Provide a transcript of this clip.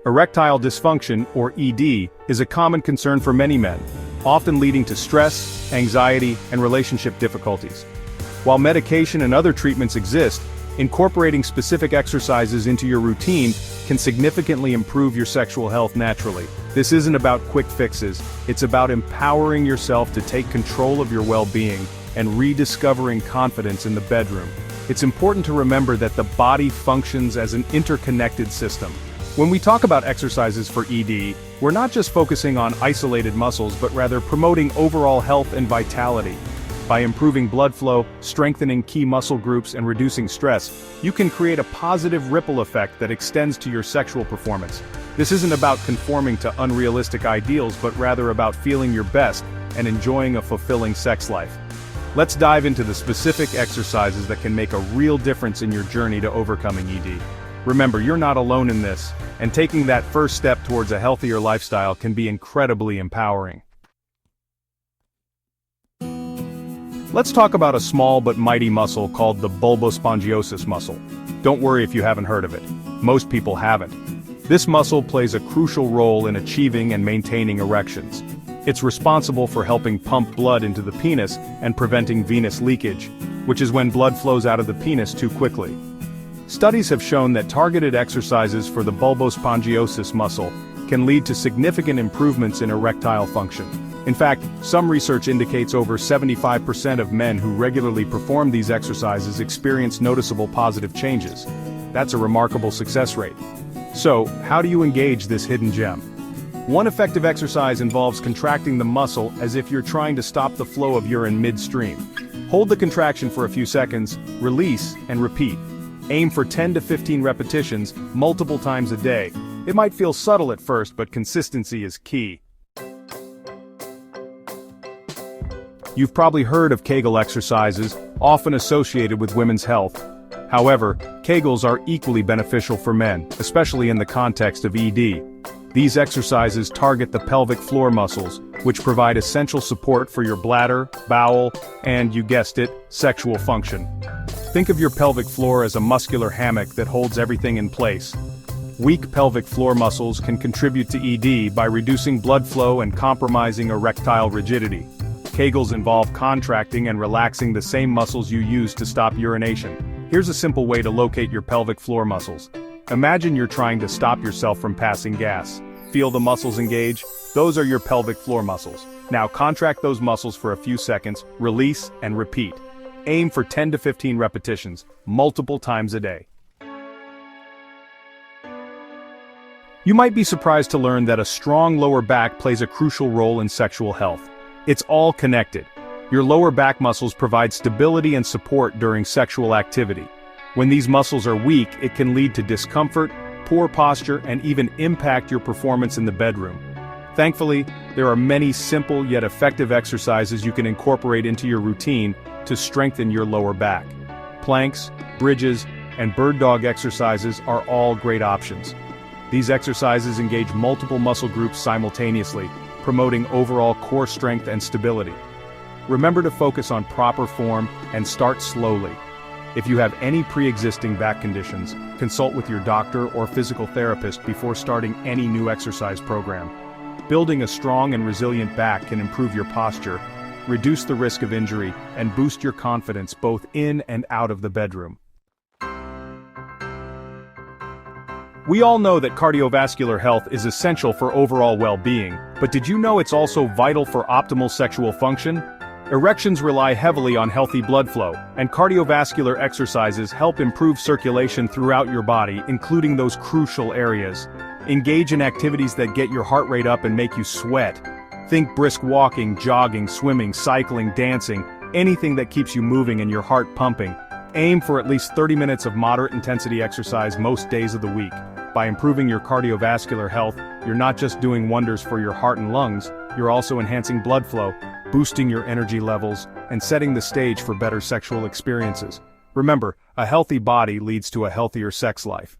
Erectile dysfunction, or ED, is a common concern for many men, often leading to stress, anxiety, and relationship difficulties. While medication and other treatments exist, incorporating specific exercises into your routine can significantly improve your sexual health naturally. This isn't about quick fixes, it's about empowering yourself to take control of your well-being and rediscovering confidence in the bedroom. It's important to remember that the body functions as an interconnected system. When we talk about exercises for ED, we're not just focusing on isolated muscles but rather promoting overall health and vitality. By improving blood flow, strengthening key muscle groups, and reducing stress, you can create a positive ripple effect that extends to your sexual performance. This isn't about conforming to unrealistic ideals but rather about feeling your best and enjoying a fulfilling sex life. Let's dive into the specific exercises that can make a real difference in your journey to overcoming ED. Remember, you're not alone in this, and taking that first step towards a healthier lifestyle can be incredibly empowering. Let's talk about a small but mighty muscle called the Bulbospongiosus muscle. Don't worry if you haven't heard of it. Most people haven't. This muscle plays a crucial role in achieving and maintaining erections. It's responsible for helping pump blood into the penis and preventing venous leakage, which is when blood flows out of the penis too quickly. Studies have shown that targeted exercises for the bulbospongiosus muscle can lead to significant improvements in erectile function. In fact, some research indicates over 75% of men who regularly perform these exercises experience noticeable positive changes. That's a remarkable success rate. So, how do you engage this hidden gem? One effective exercise involves contracting the muscle as if you're trying to stop the flow of urine midstream. Hold the contraction for a few seconds, release, and repeat. Aim for 10 to 15 repetitions, multiple times a day. It might feel subtle at first, but consistency is key. You've probably heard of Kegel exercises, often associated with women's health. However, Kegels are equally beneficial for men, especially in the context of ED. These exercises target the pelvic floor muscles, which provide essential support for your bladder, bowel, and, you guessed it, sexual function. Think of your pelvic floor as a muscular hammock that holds everything in place. Weak pelvic floor muscles can contribute to ED by reducing blood flow and compromising erectile rigidity. Kegels involve contracting and relaxing the same muscles you use to stop urination. Here's a simple way to locate your pelvic floor muscles. Imagine you're trying to stop yourself from passing gas. Feel the muscles engage? Those are your pelvic floor muscles. Now contract those muscles for a few seconds, release, and repeat. Aim for 10 to 15 repetitions, multiple times a day. You might be surprised to learn that a strong lower back plays a crucial role in sexual health. It's all connected. Your lower back muscles provide stability and support during sexual activity. When these muscles are weak, it can lead to discomfort, poor posture, and even impact your performance in the bedroom. Thankfully, there are many simple yet effective exercises you can incorporate into your routine to strengthen your lower back. Planks, bridges, and bird dog exercises are all great options. These exercises engage multiple muscle groups simultaneously, promoting overall core strength and stability. Remember to focus on proper form and start slowly. If you have any pre-existing back conditions, consult with your doctor or physical therapist before starting any new exercise program. Building a strong and resilient back can improve your posture, reduce the risk of injury, and boost your confidence both in and out of the bedroom. We all know that cardiovascular health is essential for overall well-being, but did you know it's also vital for optimal sexual function? Erections rely heavily on healthy blood flow, and cardiovascular exercises help improve circulation throughout your body, including those crucial areas. Engage in activities that get your heart rate up and make you sweat. Think brisk walking, jogging, swimming, cycling, dancing, anything that keeps you moving and your heart pumping. Aim for at least 30 minutes of moderate intensity exercise most days of the week. By improving your cardiovascular health, you're not just doing wonders for your heart and lungs, you're also enhancing blood flow, boosting your energy levels, and setting the stage for better sexual experiences. Remember, a healthy body leads to a healthier sex life.